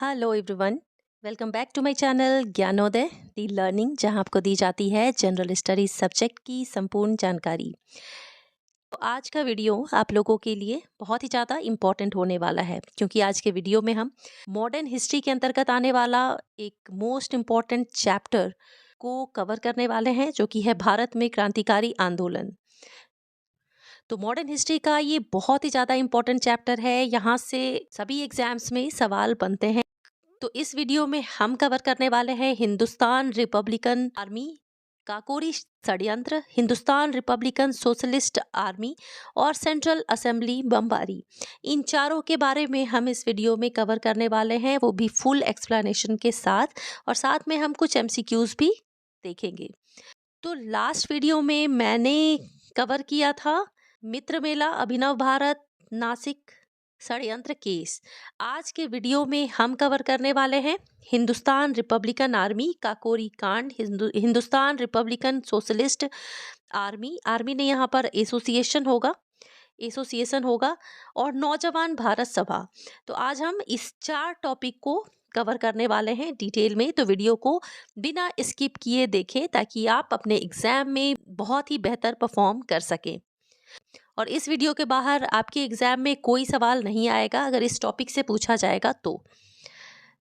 Hello everyone. Welcome back to my channel Gyanoday the learning, जहां आपको दी जाती है जनरल स्टडीज सब्जेक्ट की संपूर्ण जानकारी। तो आज का वीडियो आप लोगों के लिए बहुत ही ज़्यादा इम्पॉर्टेंट होने वाला है, क्योंकि आज के वीडियो में हम मॉडर्न हिस्ट्री के अंतर्गत आने वाला एक मोस्ट इम्पॉर्टेंट चैप्टर को कवर करने वाले हैं, जो कि है भारत में क्रांतिकारी आंदोलन। तो मॉडर्न हिस्ट्री का ये बहुत ही ज़्यादा इम्पोर्टेंट चैप्टर है। यहाँ से सभी एग्जाम्स में सवाल बनते हैं। तो इस वीडियो में हम कवर करने वाले हैं हिंदुस्तान रिपब्लिकन आर्मी, काकोरी षड्यंत्र, हिंदुस्तान रिपब्लिकन सोशलिस्ट आर्मी और सेंट्रल असेंबली बमबारी। इन चारों के बारे में हम इस वीडियो में कवर करने वाले हैं, वो भी फुल एक्सप्लेनेशन के साथ, और साथ में हम कुछ एमसीक्यूज भी देखेंगे। तो लास्ट वीडियो में मैंने कवर किया था मित्र मेला, अभिनव भारत, नासिक षड्यंत्र केस। आज के वीडियो में हम कवर करने वाले हैं हिंदुस्तान रिपब्लिकन आर्मी, काकोरी कांड, Hindustan Republican socialist army, army ने यहाँ पर एसोसिएशन होगा, और नौजवान भारत सभा। तो आज हम इस चार टॉपिक को कवर करने वाले हैं डिटेल में। तो वीडियो को बिना स्किप किए देखें, ताकि आप अपने एग्जाम में बहुत ही बेहतर परफॉर्म कर सकें। और इस वीडियो के बाहर आपके एग्जाम में कोई सवाल नहीं आएगा अगर इस टॉपिक से पूछा जाएगा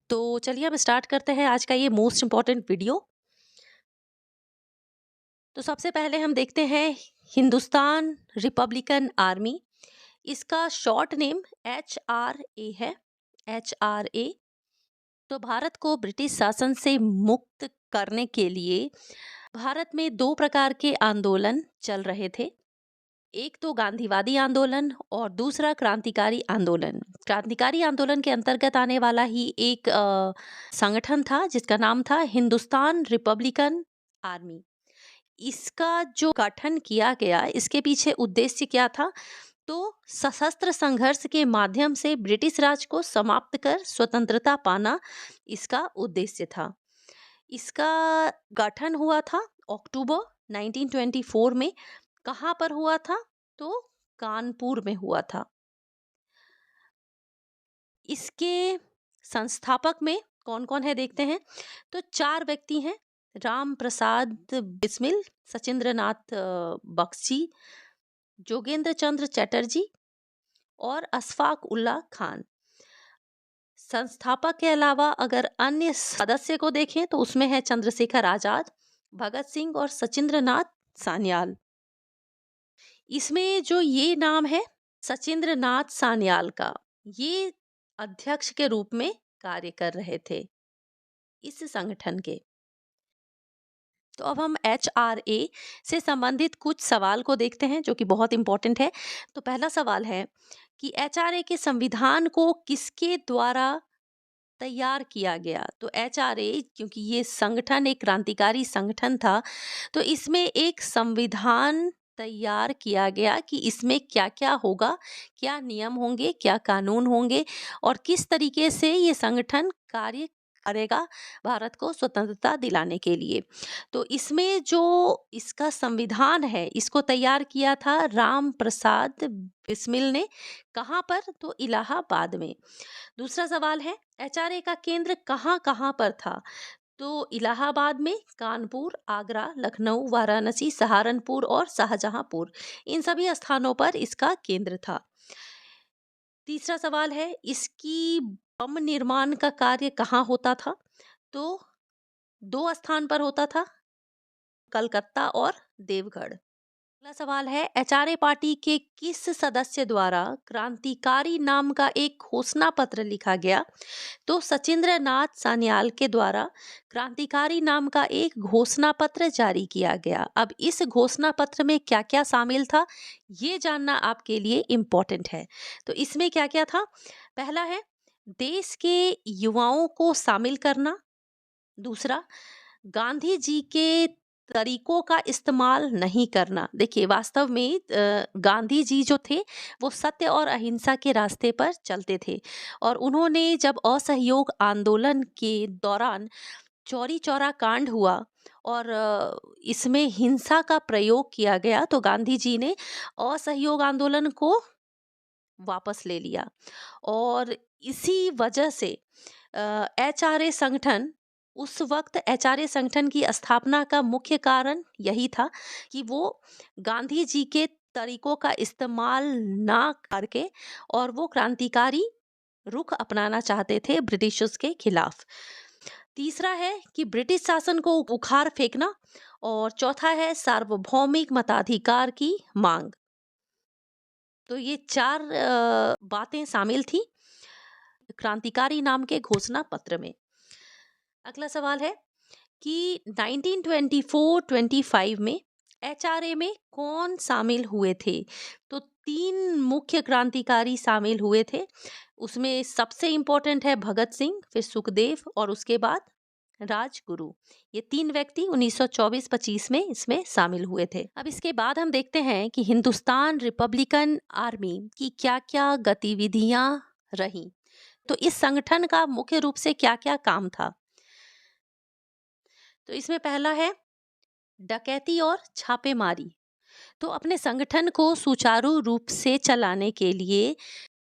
तो चलिए हम स्टार्ट करते हैं आज का ये मोस्ट इम्पॉर्टेंट वीडियो। तो सबसे पहले हम देखते हैं हिंदुस्तान रिपब्लिकन आर्मी। इसका शॉर्ट नेम HRA है, HRA। तो भारत को ब्रिटिश शासन से मुक्त करने के लिए भारत में दो प्रकार के आंदोलन चल रहे थे। एक तो गांधीवादी आंदोलन और दूसरा क्रांतिकारी आंदोलन। क्रांतिकारी आंदोलन के अंतर्गत आने वाला ही एक संगठन था जिसका नाम था हिंदुस्तान रिपब्लिकन आर्मी। इसका जो गठन किया गया, इसके पीछे उद्देश्य क्या था? तो सशस्त्र संघर्ष के माध्यम से ब्रिटिश राज को समाप्त कर स्वतंत्रता पाना इसका उद्देश्य था। इसका गठन हुआ था अक्टूबर 1924 में। कहाँ पर हुआ था? तो कानपुर में हुआ था। इसके संस्थापक में कौन कौन है देखते हैं। तो चार व्यक्ति हैं: राम प्रसाद बिस्मिल, सचिंद्रनाथ बख्शी, जोगेंद्र चंद्र चटर्जी और अशफाक उल्लाह खान। संस्थापक के अलावा अगर अन्य सदस्य को देखें तो उसमें है चंद्रशेखर आजाद, भगत सिंह और सचिंद्रनाथ सान्याल। इसमें जो ये नाम है सचिंद्रनाथ सान्याल का, ये अध्यक्ष के रूप में कार्य कर रहे थे इस संगठन के। तो अब हम HRA से संबंधित कुछ सवाल को देखते हैं, जो कि बहुत इंपॉर्टेंट है। तो पहला सवाल है कि HRA के संविधान को किसके द्वारा तैयार किया गया? तो HRA, क्योंकि ये संगठन एक क्रांतिकारी संगठन था, तो इसमें एक संविधान तैयार किया गया कि इसमें क्या क्या होगा, क्या नियम होंगे, क्या कानून होंगे, और किस तरीके से ये संगठन कार्य करेगा भारत को स्वतंत्रता दिलाने के लिए। तो इसमें जो इसका संविधान है, इसको तैयार किया था राम प्रसाद बिस्मिल ने। कहाँ पर? तो इलाहाबाद में। दूसरा सवाल है HRA का केंद्र कहाँ कहाँ पर था? तो इलाहाबाद में, कानपुर, आगरा, लखनऊ, वाराणसी, सहारनपुर और शाहजहांपुर, इन सभी स्थानों पर इसका केंद्र था। तीसरा सवाल है इसकी बम निर्माण का कार्य कहाँ होता था? तो दो स्थान पर होता था, कलकत्ता और देवगढ़। अगला सवाल है HRA पार्टी के किस सदस्य द्वारा क्रांतिकारी नाम का एक घोषणा पत्र लिखा गया? तो सचिंद्रनाथ सान्याल के द्वारा क्रांतिकारी नाम का एक घोषणा पत्र जारी किया गया। अब इस घोषणा पत्र में क्या क्या शामिल था, ये जानना आपके लिए इम्पोर्टेंट है। तो इसमें क्या क्या था? पहला है देश के युवाओं को शामिल करना। दूसरा, गांधी जी के तरीकों का इस्तेमाल नहीं करना। देखिए, वास्तव में गांधी जी जो थे वो सत्य और अहिंसा के रास्ते पर चलते थे, और उन्होंने जब असहयोग आंदोलन के दौरान चौरी चौरा कांड हुआ और इसमें हिंसा का प्रयोग किया गया, तो गांधी जी ने असहयोग आंदोलन को वापस ले लिया। और इसी वजह से एचआरए संगठन, उस वक्त एचआरए संगठन की स्थापना का मुख्य कारण यही था कि वो गांधी जी के तरीकों का इस्तेमाल ना करके और वो क्रांतिकारी रुख अपनाना चाहते थे ब्रिटिशर्स के खिलाफ। तीसरा है कि ब्रिटिश शासन को उखाड़ फेंकना, और चौथा है सार्वभौमिक मताधिकार की मांग। तो ये चार बातें शामिल थी क्रांतिकारी नाम के घोषणा पत्र में। अगला सवाल है कि 1924-25 में एचआरए में कौन शामिल हुए थे? तो तीन मुख्य क्रांतिकारी शामिल हुए थे। उसमें सबसे इम्पोर्टेंट है भगत सिंह, फिर सुखदेव और उसके बाद राजगुरु। ये तीन व्यक्ति 1924-25 में इसमें शामिल हुए थे। अब इसके बाद हम देखते हैं कि हिंदुस्तान रिपब्लिकन आर्मी की क्या-क्या गतिविधियां रही। तो इस संगठन का मुख्य रूप से क्या-क्या काम था? तो इसमें पहला है डकैती और छापेमारी। तो अपने संगठन को सुचारू रूप से चलाने के लिए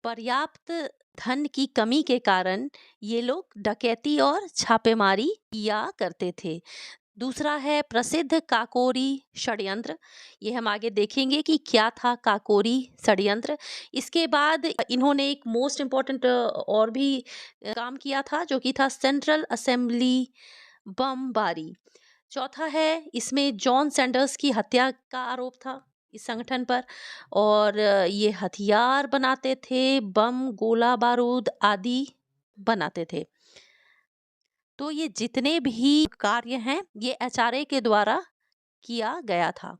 पर्याप्त धन की कमी के कारण ये लोग डकैती और छापेमारी किया करते थे। दूसरा है प्रसिद्ध काकोरी षड्यंत्र। ये हम आगे देखेंगे कि क्या था काकोरी षड्यंत्र। इसके बाद इन्होंने एक मोस्ट इम्पोर्टेंट और भी काम किया था, जो कि था सेंट्रल असेंबली बमबारी। चौथा है इसमें जॉन सैंडर्स की हत्या का आरोप था इस संगठन पर, और ये हथियार बनाते थे, बम, गोला बारूद आदि बनाते थे। तो ये जितने भी कार्य हैं ये एचआरए के द्वारा किया गया था।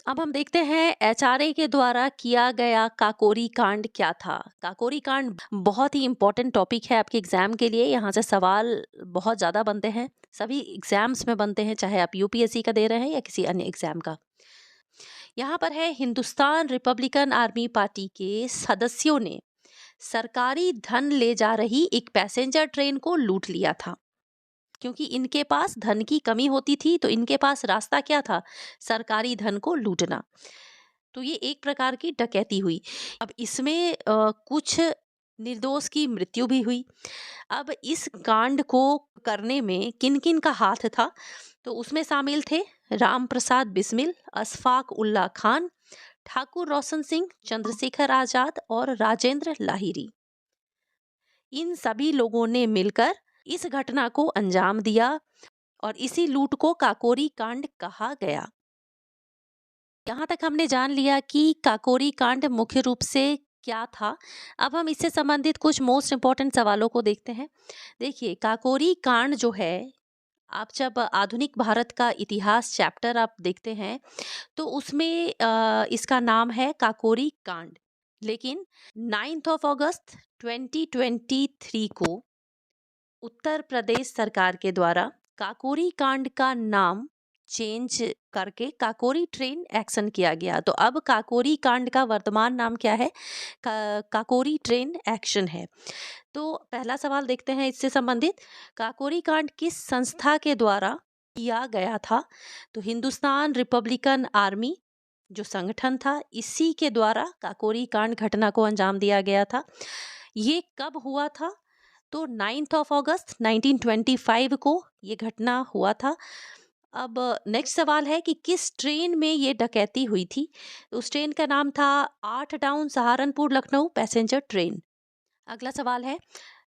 अब हम देखते हैं एचआरए के द्वारा किया गया काकोरी कांड क्या था। काकोरी कांड बहुत ही इंपॉर्टेंट टॉपिक है आपके एग्जाम के लिए। यहाँ से सवाल बहुत ज़्यादा बनते हैं, सभी एग्जाम्स में बनते हैं, चाहे आप यूपीएससी का दे रहे हैं या किसी अन्य एग्जाम का। यहाँ पर है हिंदुस्तान रिपब्लिकन आर्मी पार्टी के सदस्यों ने सरकारी धन ले जा रही एक पैसेंजर ट्रेन को लूट लिया था। क्योंकि इनके पास धन की कमी होती थी, तो इनके पास रास्ता क्या था? सरकारी धन को लूटना। तो ये एक प्रकार की डकैती हुई। अब इसमें कुछ निर्दोष की मृत्यु भी हुई। अब इस कांड को करने में किन किन का हाथ था? तो उसमें शामिल थे राम प्रसाद बिस्मिल, अशफाक उल्ला खान, ठाकुर रोशन सिंह, चंद्रशेखर आजाद और राजेंद्र लाहिरी। इन सभी लोगों ने मिलकर इस घटना को अंजाम दिया और इसी लूट को काकोरी कांड कहा गया। यहाँ तक हमने जान लिया कि काकोरी कांड मुख्य रूप से क्या था। अब हम इससे संबंधित कुछ मोस्ट इम्पोर्टेंट सवालों को देखते हैं। देखिए, काकोरी कांड जो है, आप जब आधुनिक भारत का इतिहास चैप्टर आप देखते हैं तो उसमें इसका नाम है काकोरी कांड। लेकिन 9 अगस्त 2023 को उत्तर प्रदेश सरकार के द्वारा काकोरी कांड का नाम चेंज करके काकोरी ट्रेन एक्शन किया गया। तो अब काकोरी कांड का वर्तमान नाम क्या है? काकोरी ट्रेन एक्शन है। तो पहला सवाल देखते हैं इससे संबंधित, काकोरी कांड किस संस्था के द्वारा किया गया था? तो हिंदुस्तान रिपब्लिकन आर्मी जो संगठन था, इसी के द्वारा काकोरी कांड घटना को अंजाम दिया गया था। ये कब हुआ था? तो 9 अगस्त 1925 को ये घटना हुआ था। अब नेक्स्ट सवाल है कि किस ट्रेन में ये डकैती हुई थी? उस ट्रेन का नाम था 8 down Saharanpur Lucknow passenger train. अगला सवाल है,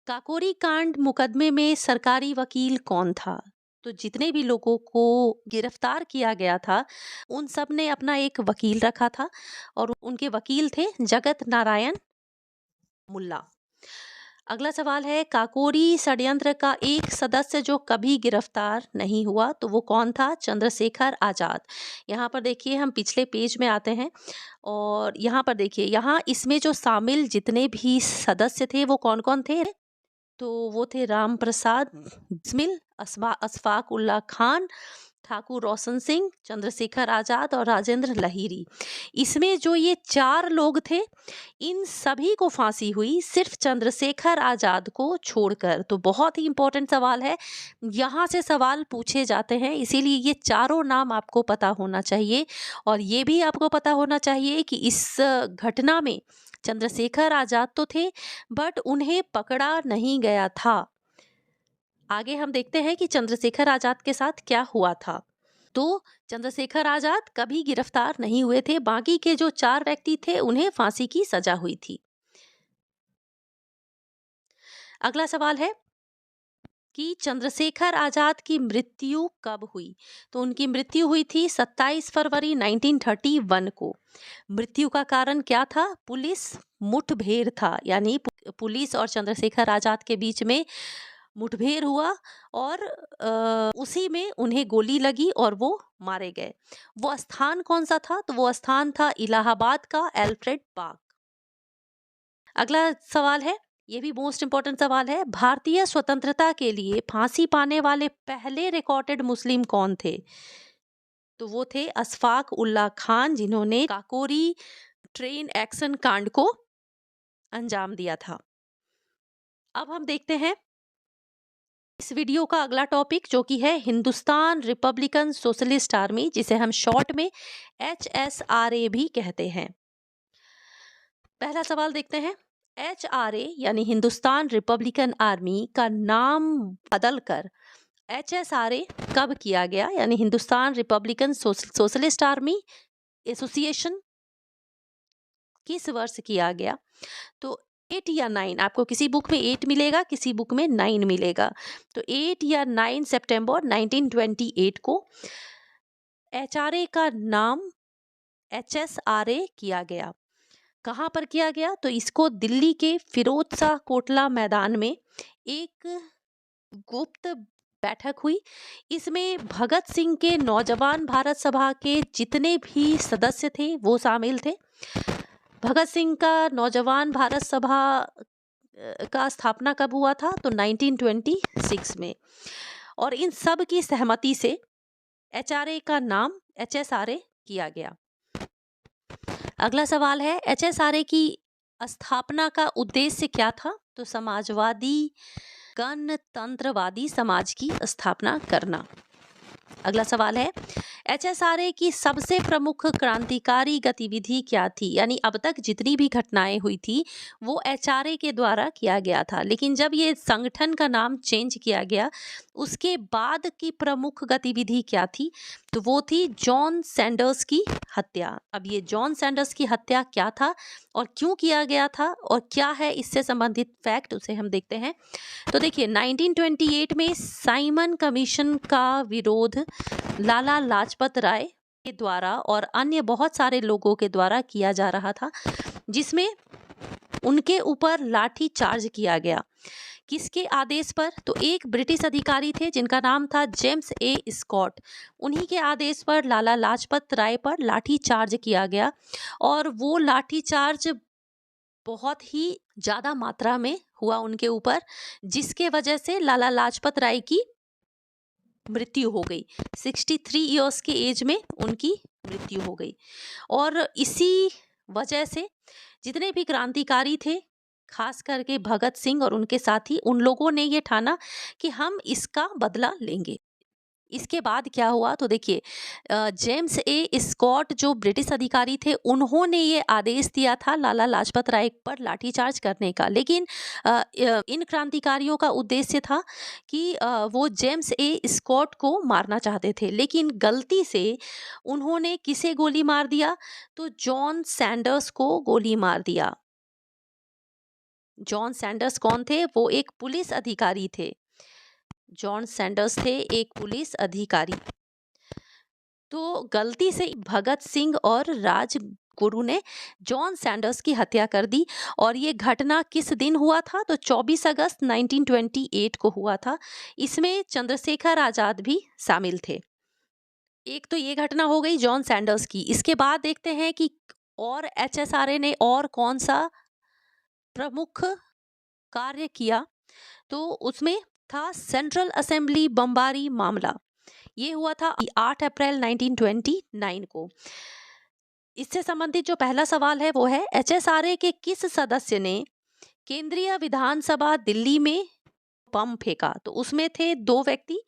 काकोरी कांड मुकदमे में सरकारी वकील कौन था? तो जितने भी लोगों को गिरफ्तार किया गया था, उन सब ने अपना एक वकील रखा था और उनके वकील थे जगत नारायण मुल्ला। अगला सवाल है, काकोरी षड्यंत्र का एक सदस्य जो कभी गिरफ्तार नहीं हुआ, तो वो कौन था? चंद्रशेखर आजाद। यहाँ पर देखिए, हम पिछले पेज में आते हैं और यहाँ पर देखिए, यहाँ इसमें जो शामिल जितने भी सदस्य थे वो कौन कौन थे? तो वो थे राम प्रसाद बिस्मिल, अशफाक उल्ला खान, ठाकुर रोशन सिंह, चंद्रशेखर आजाद और राजेंद्र लहिरी। इसमें जो ये 4 लोग थे, इन सभी को फांसी हुई, सिर्फ चंद्रशेखर आजाद को छोड़कर। तो बहुत ही इंपॉर्टेंट सवाल है, यहाँ से सवाल पूछे जाते हैं, इसीलिए ये चारों नाम आपको पता होना चाहिए। और ये भी आपको पता होना चाहिए कि इस घटना में चंद्रशेखर आजाद तो थे, बट उन्हें पकड़ा नहीं गया था। आगे हम देखते हैं कि चंद्रशेखर आजाद के साथ क्या हुआ था। तो चंद्रशेखर आजाद कभी गिरफ्तार नहीं हुए थे, बाकी के जो 4 व्यक्ति थे उन्हें फांसी की सजा हुई थी। अगला सवाल है कि चंद्रशेखर आजाद की मृत्यु कब हुई। तो उनकी मृत्यु हुई थी 27 फरवरी 1931 को। मृत्यु का कारण क्या था? पुलिस मुठभेड़ था, यानी पुलिस और चंद्रशेखर आजाद के बीच में मुठभेड़ हुआ और उसी में उन्हें गोली लगी और वो मारे गए। वो स्थान कौन सा था? तो वो स्थान था इलाहाबाद का एल्फ्रेड पार्क। अगला सवाल है, ये भी मोस्ट इंपॉर्टेंट सवाल है, भारतीय स्वतंत्रता के लिए फांसी पाने वाले पहले रिकॉर्डेड मुस्लिम कौन थे? तो वो थे अशफाक उल्लाह खान, जिन्होंने काकोरी ट्रेन एक्शन कांड को अंजाम दिया था। अब हम देखते हैं इस वीडियो का अगला टॉपिक, जो कि है हिंदुस्तान रिपब्लिकन सोशलिस्ट आर्मी, जिसे हम शॉर्ट में HSRA भी कहते हैं। पहला सवाल देखते हैं। HRA यानी हिंदुस्तान रिपब्लिकन आर्मी का नाम बदलकर HSRA कब किया गया, यानी Hindustan Republican socialist army association किस वर्ष किया गया? तो 8 या 9, आपको किसी बुक में 8 मिलेगा, किसी बुक में 9 मिलेगा। तो 8 या 9 सितंबर 1928 को HRA का नाम HSRA किया गया। कहाँ पर किया गया? तो इसको दिल्ली के फिरोज शाह कोटला मैदान में एक गुप्त बैठक हुई। इसमें भगत सिंह के नौजवान भारत सभा के जितने भी सदस्य थे वो शामिल थे। भगत सिंह का नौजवान भारत सभा का स्थापना कब हुआ था? तो 1926 में। और इन सब की सहमति से HRA का नाम HSRA किया गया। अगला सवाल है, HSRA की स्थापना का उद्देश्य क्या था? तो समाजवादी गणतंत्रवादी समाज की स्थापना करना। अगला सवाल है, HSRA की सबसे प्रमुख क्रांतिकारी गतिविधि क्या थी? यानी अब तक जितनी भी घटनाएं हुई थी वो HRA के द्वारा किया गया था, लेकिन जब ये संगठन का नाम चेंज किया गया उसके बाद की प्रमुख गतिविधि क्या थी? तो वो थी जॉन सैंडर्स की हत्या। अब ये जॉन सैंडर्स की हत्या क्या था और क्यों किया गया था और क्या है इससे संबंधित फैक्ट, उसे हम देखते हैं। तो देखिए, 1928 में साइमन कमीशन का विरोध लाला लाजपत राय के द्वारा और अन्य बहुत सारे लोगों के द्वारा किया जा रहा था, जिसमें उनके ऊपर लाठी चार्ज किया गया। किसके आदेश पर? तो एक ब्रिटिश अधिकारी थे जिनका नाम था जेम्स ए स्कॉट। उन्हीं के आदेश पर लाला लाजपत राय पर लाठी चार्ज किया गया और वो लाठी चार्ज बहुत ही ज्यादा मात्रा में हुआ उनके ऊपर, जिसके वजह से लाला लाजपत राय की मृत्यु हो गई। 63 इयर्स के एज में उनकी मृत्यु हो गई। और इसी वजह से जितने भी क्रांतिकारी थे, खास करके भगत सिंह और उनके साथी, उन लोगों ने ये ठाना कि हम इसका बदला लेंगे। इसके बाद क्या हुआ? तो देखिए, जेम्स ए स्कॉट जो ब्रिटिश अधिकारी थे, उन्होंने ये आदेश दिया था लाला लाजपत राय पर लाठीचार्ज करने का, लेकिन इन क्रांतिकारियों का उद्देश्य था कि वो जेम्स ए स्कॉट को मारना चाहते थे, लेकिन गलती से उन्होंने किसे गोली मार दिया? तो जॉन सैंडर्स को गोली मार दिया। जॉन सैंडर्स कौन थे? वो एक पुलिस अधिकारी थे। जॉन सैंडर्स थे एक पुलिस अधिकारी। तो गलती से भगत सिंह और राजगुरु ने जॉन सैंडर्स की हत्या कर दी। और ये घटना किस दिन हुआ था? तो 24 अगस्त 1928 को हुआ था। इसमें चंद्रशेखर आजाद भी शामिल थे। एक तो ये घटना हो गई जॉन सैंडर्स की। इसके बाद देखते हैं कि और HSRA ने और कौन सा प्रमुख कार्य किया। तो उसमें था सेंट्रल असेंबली बमबारी मामला। ये हुआ था 8 अप्रैल 1929 को। इससे संबंधित जो पहला सवाल है वो है, एचएसआरए के किस सदस्य ने केंद्रीय विधानसभा दिल्ली में बम फेंका? तो उसमें थे दो व्यक्ति,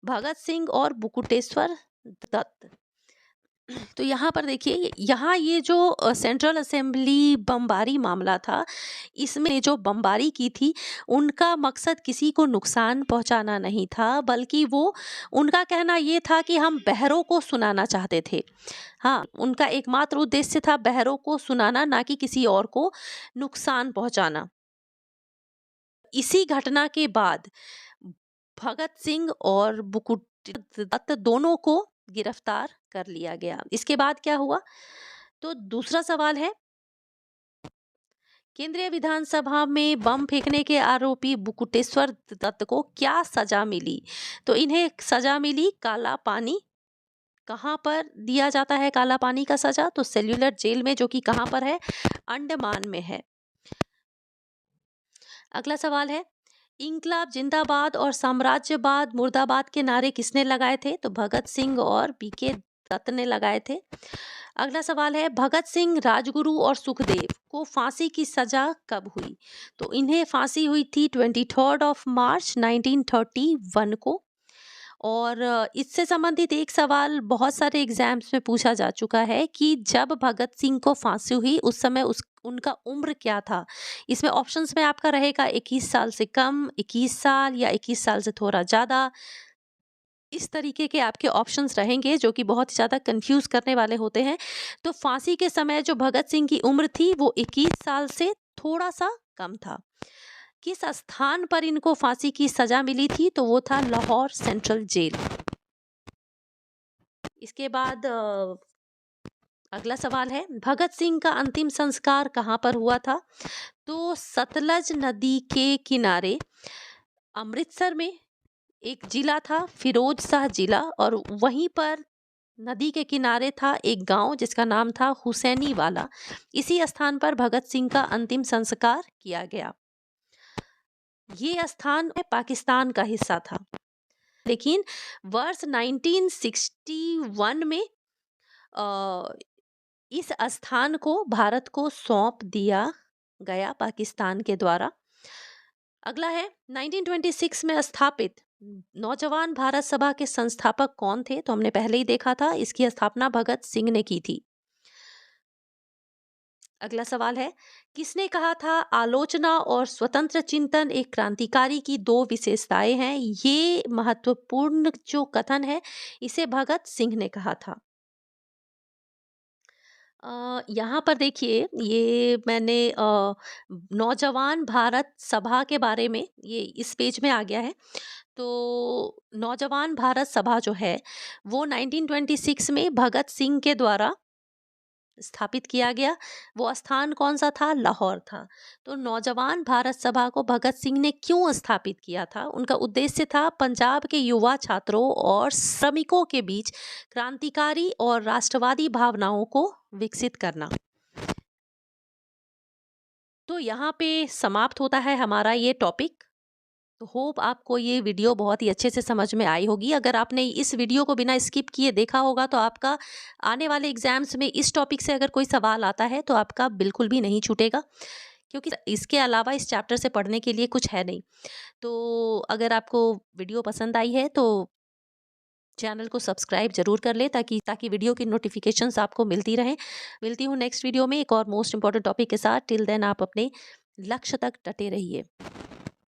भगत सिंह और मुकुटेश्वर दत्त। तो यहाँ पर देखिए, यहाँ ये जो सेंट्रल असेंबली बमबारी मामला था, इसमें जो बमबारी की थी उनका मकसद किसी को नुकसान पहुंचाना नहीं था, बल्कि वो, उनका कहना ये था कि हम बहरों को सुनाना चाहते थे। हाँ, उनका एकमात्र उद्देश्य था बहरों को सुनाना, ना कि किसी और को नुकसान पहुंचाना। इसी घटना के बाद भगत सिंह और मुकुट दत्त दोनों को गिरफ्तार कर लिया गया। इसके बाद क्या हुआ? तो दूसरा सवाल है, केंद्रीय विधानसभा में बम फेंकने के आरोपी मुकुटेश्वर दत्त को क्या सजा मिली? तो इन्हें सजा मिली काला पानी। कहाँ पर दिया जाता है काला पानी का सजा? तो सेल्युलर जेल में, जो कि कहाँ पर है? अंडमान में है। अगला सवाल है, इंकलाब जिंदाबाद और साम्राज्यवाद मुर्दाबाद के नारे किसने लगाए थे? तो भगत सिंह और बीके दत्त ने लगाए थे। अगला सवाल है, भगत सिंह, राजगुरु और सुखदेव को फांसी की सजा कब हुई? तो इन्हें फांसी हुई थी 23 मार्च 1931 को। और इससे संबंधित एक सवाल बहुत सारे एग्जाम्स में पूछा जा चुका है कि जब भगत सिंह को फांसी हुई उस समय उनका उम्र क्या था? इसमें ऑप्शंस में आपका रहेगा 21 साल से कम, 21 साल, या 21 साल से थोड़ा ज़्यादा। इस तरीके के आपके ऑप्शंस रहेंगे, जो कि बहुत ज़्यादा कंफ्यूज करने वाले होते हैं। तो फांसी के समय जो भगत सिंह की उम्र थी वो 21 साल से थोड़ा सा कम था। किस स्थान पर इनको फांसी की सजा मिली थी? तो वो था लाहौर सेंट्रल जेल। इसके बाद अगला सवाल है, भगत सिंह का अंतिम संस्कार कहाँ पर हुआ था? तो सतलज नदी के किनारे अमृतसर में एक जिला था फिरोज शाह जिला, और वहीं पर नदी के किनारे था एक गांव जिसका नाम था हुसैनी वाला। इसी स्थान पर भगत सिंह का अंतिम संस्कार किया गया। ये स्थान पाकिस्तान का हिस्सा था, लेकिन वर्ष 1961 में इस स्थान को भारत को सौंप दिया गया पाकिस्तान के द्वारा। अगला है, 1926 में स्थापित नौजवान भारत सभा के संस्थापक कौन थे? तो हमने पहले ही देखा था, इसकी स्थापना भगत सिंह ने की थी। अगला सवाल है, किसने कहा था आलोचना और स्वतंत्र चिंतन एक क्रांतिकारी की दो विशेषताएं हैं? ये महत्वपूर्ण जो कथन है, इसे भगत सिंह ने कहा था। यहाँ पर देखिए, ये मैंने नौजवान भारत सभा के बारे में, ये इस पेज में आ गया है। तो नौजवान भारत सभा जो है वो 1926 में भगत सिंह के द्वारा स्थापित किया गया। वो स्थान कौन सा था? लाहौर था। तो नौजवान भारत सभा को भगत सिंह ने क्यों स्थापित किया था? उनका उद्देश्य था पंजाब के युवा छात्रों और श्रमिकों के बीच क्रांतिकारी और राष्ट्रवादी भावनाओं को विकसित करना। तो यहाँ पे समाप्त होता है हमारा ये टॉपिक। तो होप आपको ये वीडियो बहुत ही अच्छे से समझ में आई होगी। अगर आपने इस वीडियो को बिना स्किप किए देखा होगा तो आपका आने वाले एग्जाम्स में इस टॉपिक से अगर कोई सवाल आता है तो आपका बिल्कुल भी नहीं छूटेगा, क्योंकि इसके अलावा इस चैप्टर से पढ़ने के लिए कुछ है नहीं। तो अगर आपको वीडियो पसंद आई है तो चैनल को सब्सक्राइब जरूर कर ले, ताकि वीडियो की नोटिफिकेशंस आपको मिलती रहें। मिलती हूँ नेक्स्ट वीडियो में एक और मोस्ट इंपॉर्टेंट टॉपिक के साथ। टिल देन आप अपने लक्ष्य तक डटे रहिए।